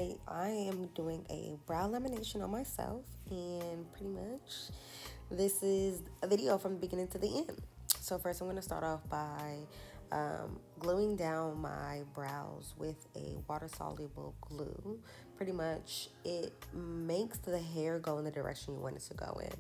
Today I am doing a brow lamination on myself, and pretty much this is a video from the beginning to the end. So first I'm going to start off by gluing down my brows with a water soluble glue. Pretty much it makes the hair go in the direction you want it to go in.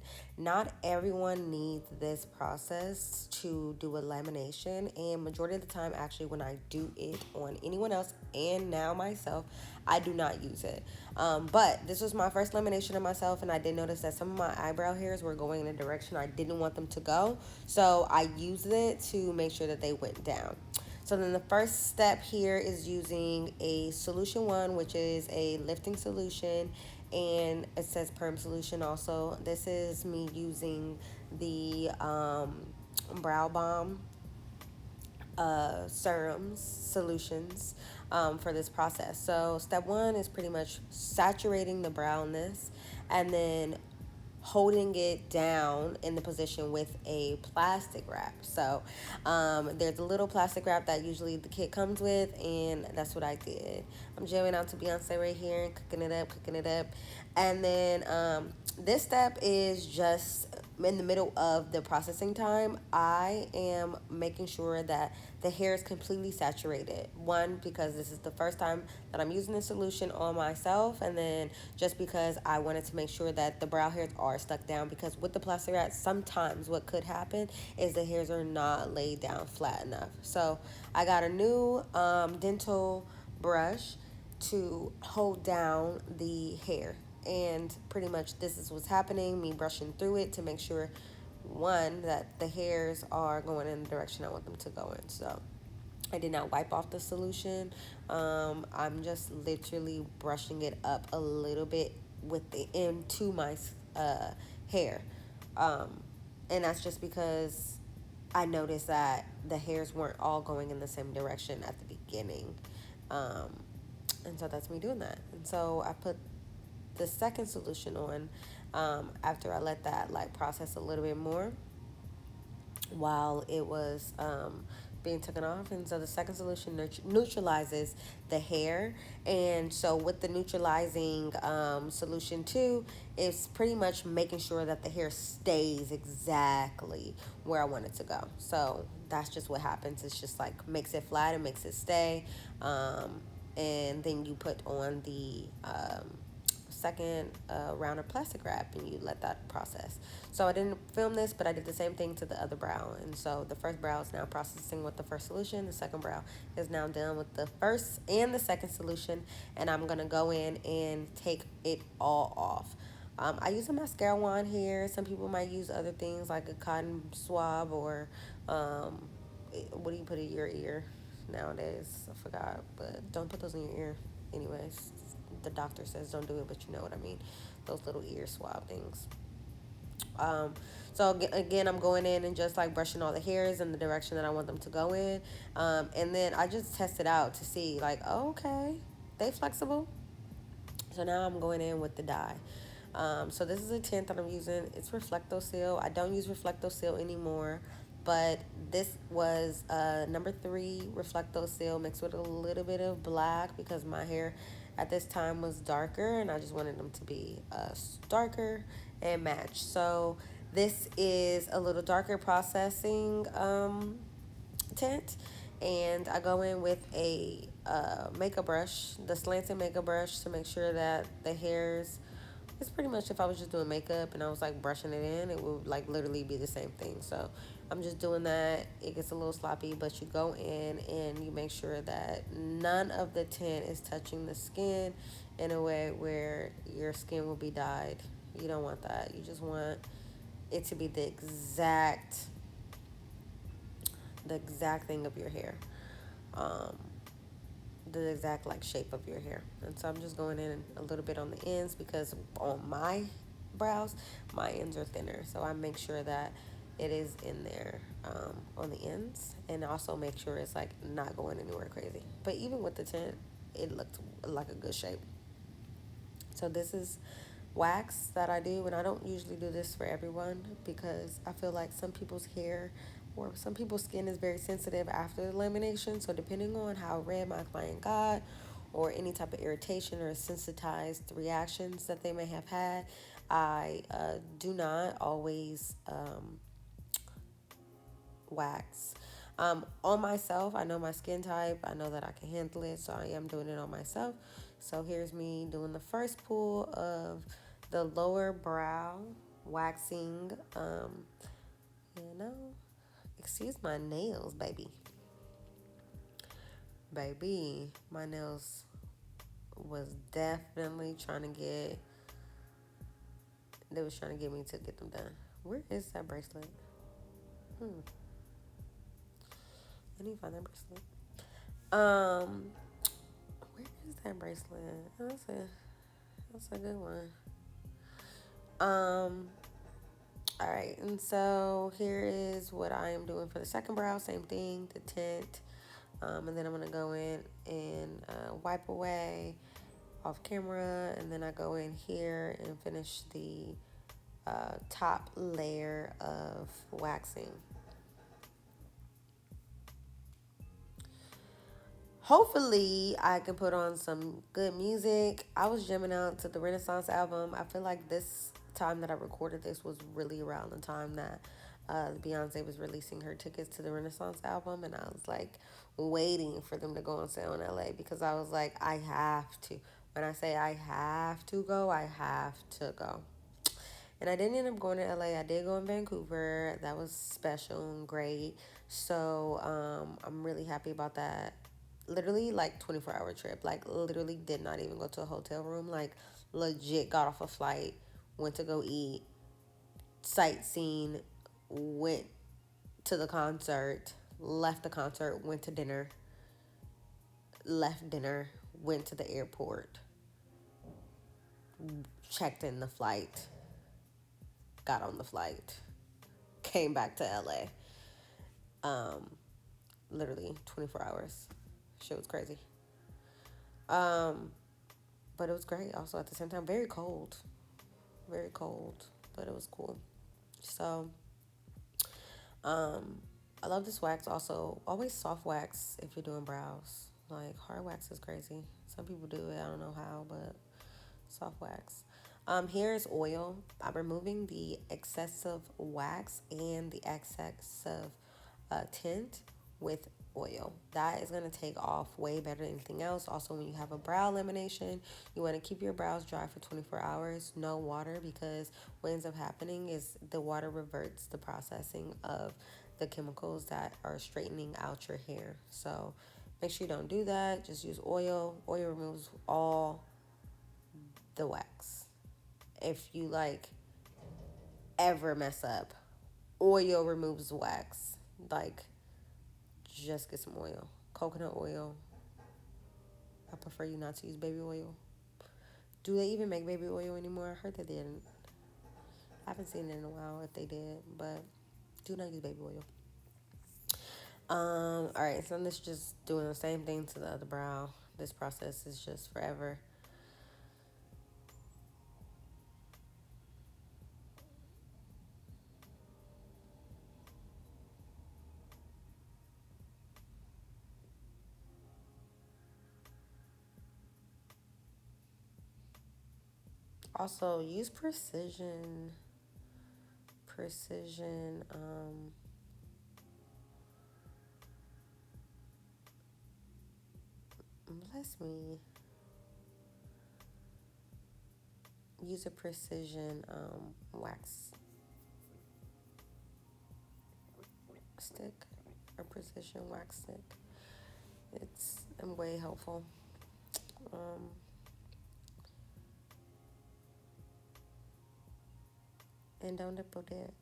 Not everyone needs this process to do a lamination, and majority of the time actually when I do it on anyone else and now myself, I do not use it. But this was my first lamination of myself, and I did notice that some of my eyebrow hairs were going in a direction I didn't want them to go. So I used it to make sure that they went down. So then the first step here is using a solution one, which is a lifting solution, and it says perm solution also. This is me using the brow balm serums solutions for this process. So step one is pretty much saturating the brownness and then holding it down in the position with a plastic wrap. So there's a little plastic wrap that usually the kit comes with, and that's what I did. I'm jamming out to Beyonce right here and cooking it up, cooking it up. And then this step is just in the middle of the processing time. I am making sure that the hair is completely saturated. One, because this is the first time that I'm using the solution on myself, and then just because I wanted to make sure that the brow hairs are stuck down, because with the plastic wrap, sometimes what could happen is the hairs are not laid down flat enough. So I got a new dental brush to hold down the hair, and pretty much this is what's happening, me brushing through it to make sure, one, that the hairs are going in the direction I want them to go in. So I did not wipe off the solution. I'm just literally brushing it up a little bit with the into my hair, um, and that's just because I noticed that the hairs weren't all going in the same direction at the beginning, um, and so that's me doing that. And so I put the second solution on after I let that like process a little bit more while it was being taken off. And so the second solution neutralizes the hair. And so with the neutralizing solution two, it's pretty much making sure that the hair stays exactly where I want it to go. So that's just what happens. It's just like makes it flat and makes it stay. And then you put on the second round of plastic wrap, and you let that process. So I didn't film this, but I did the same thing to the other brow. And so the first brow is now processing with the first solution. The second brow is now done with the first and the second solution. And I'm going to go in and take it all off. I use a mascara wand here. Some people might use other things like a cotton swab or what do you put in your ear nowadays? I forgot, but don't put those in your ear. Anyways, the doctor says don't do it, but you know what I mean. Those little ear swab things. Um, so again, I'm going in and just like brushing all the hairs in the direction that I want them to go in. And then I just test it out to see like, oh, okay, they flexible. So now I'm going in with the dye. So this is a tint that I'm using. It's Reflecto Seal. I don't use Reflecto Seal anymore, but this was number 3 Reflecto Seal mixed with a little bit of black because my hair at this time was darker, and I just wanted them to be darker and match. So this is a little darker processing tint, and I go in with a makeup brush, the slanted makeup brush, to make sure that the hairs, it's pretty much if I was just doing makeup and I was like brushing it in, it would like literally be the same thing. So I'm just doing that. It gets a little sloppy, but you go in and you make sure that none of the tint is touching the skin in a way where your skin will be dyed. You don't want that. You just want it to be the exact thing of your hair. Um, the exact like shape of your hair. And so I'm just going in a little bit on the ends because on my brows, my ends are thinner. So I make sure that it is in there on the ends, and also make sure it's like not going anywhere crazy. But even with the tint, it looked like a good shape. So this is wax that I do, and I don't usually do this for everyone because I feel like some people's hair or some people's skin is very sensitive after the lamination. So depending on how red my client got or any type of irritation or sensitized reactions that they may have had. I do not always wax. On myself, I know my skin type. I know that I can handle it, so I am doing it on myself. So here's me doing the first pull of the lower brow waxing. You know, excuse my nails, baby. Baby, my nails was definitely trying to get. They was trying to get me to get them done. Where is that bracelet? Hmm, I need to find that bracelet. Um, where is that bracelet? Oh, that's a good one. Um, all right, and so here is what I am doing for the second brow. Same thing, the tint. And then I'm gonna go in and wipe away off camera, and then I go in here and finish the top layer of waxing. Hopefully, I can put on some good music. I was jamming out to the Renaissance album. I feel like this time that I recorded this was really around the time that Beyonce was releasing her tickets to the Renaissance album, and I was like waiting for them to go on sale in LA because I was like, I have to. When I say I have to go, I have to go. And I didn't end up going to LA. I did go in Vancouver. That was special and great. So I'm really happy about that. Literally like 24-hour trip. Like literally did not even go to a hotel room. Like legit got off a flight, went to go eat, sightseeing, went to the concert, left the concert, went to dinner, left dinner, went to the airport, checked in the flight, got on the flight, came back to LA. Literally 24 hours. Shit was crazy. Um, but it was great also at the same time. Very cold, but it was cool. So, um, I love this wax also. Always soft wax if you're doing brows. Like hard wax is crazy. Some people do it, I don't know how, but soft wax. Here is oil. I'm removing the excessive wax and the excessive tint with oil. That is going to take off way better than anything else. Also, when you have a brow lamination, you want to keep your brows dry for 24 hours, no water, because what ends up happening is the water reverts the processing of the chemicals that are straightening out your hair. So make sure you don't do that. Just use oil. Oil removes all the wax. If you like ever mess up, oil removes wax. Like just get some oil. Coconut oil. I prefer you not to use baby oil. Do they even make baby oil anymore? I heard they didn't. I haven't seen it in a while if they did, but do not use baby oil. All right, so this is just doing the same thing to the other brow. This process is just forever. Also, use precision. Precision. Bless me. Use a precision wax stick or precision wax stick. It's way helpful. Um, and don't double dip.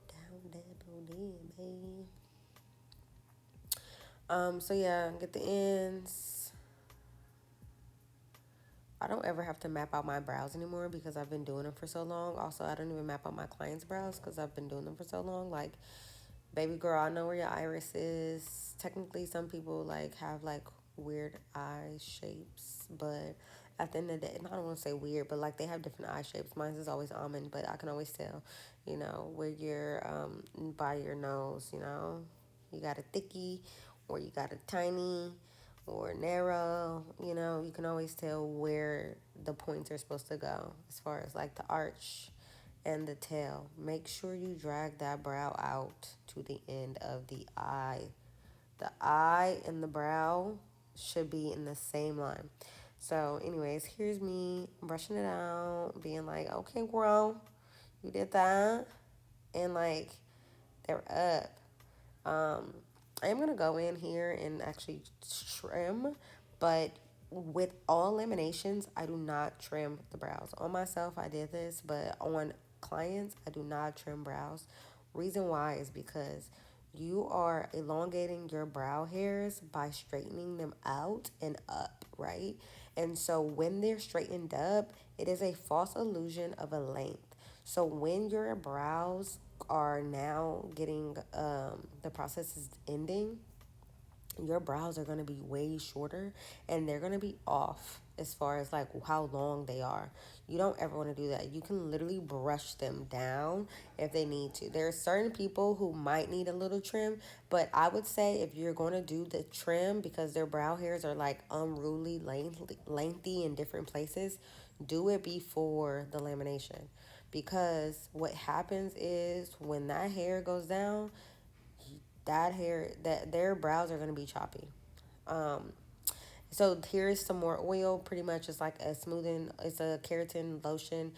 Down double dip, baby. So yeah, get the ends. I don't ever have to map out my brows anymore because I've been doing them for so long. Also, I don't even map out my clients' brows because I've been doing them for so long. Like, baby girl, I know where your iris is. Technically, some people like have like weird eye shapes, but at the end of the day, and I don't want to say weird, but like they have different eye shapes. Mine is always almond, but I can always tell, where you're by your nose. You got a thicky, or you got a tiny, or narrow. You know, you can always tell where the points are supposed to go as far as like the arch and the tail. Make sure you drag that brow out to the end of the eye. The eye and the brow should be in the same line. So, anyways, here's me brushing it out, being like, okay, girl, you did that. And like, they're up. I am gonna go in here and actually trim, but with all laminations, I do not trim the brows. On myself, I did this, but on clients, I do not trim brows. Reason why is because you are elongating your brow hairs by straightening them out and up, right? And so when they're straightened up, it is a false illusion of a length. So when your brows are now getting the process is ending, your brows are going to be way shorter and they're going to be off as far as like how long they are. You don't ever want to do that. You can literally brush them down if they need to. There are certain people who might need a little trim, but I would say if you're going to do the trim because their brow hairs are like unruly lengthy in different places, do it before the lamination, because what happens is when that hair goes down, that hair, that their brows are going to be choppy. um so here's some more oil. Pretty much it's like a smoothing, it's a keratin lotion.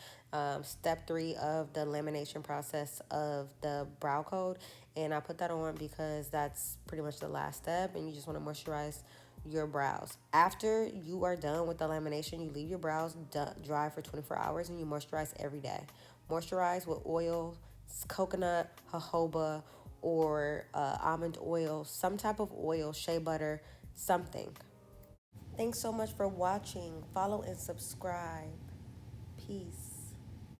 Step 3 of the lamination process of the brow coat, and I put that on because that's pretty much the last step, and you just want to moisturize your brows. After you are done with the lamination, you leave your brows dry for 24 hours and you moisturize every day. Moisturize with oil, coconut, jojoba, or almond oil, some type of oil, shea butter, something. Thanks so much for watching. Follow and subscribe. Peace.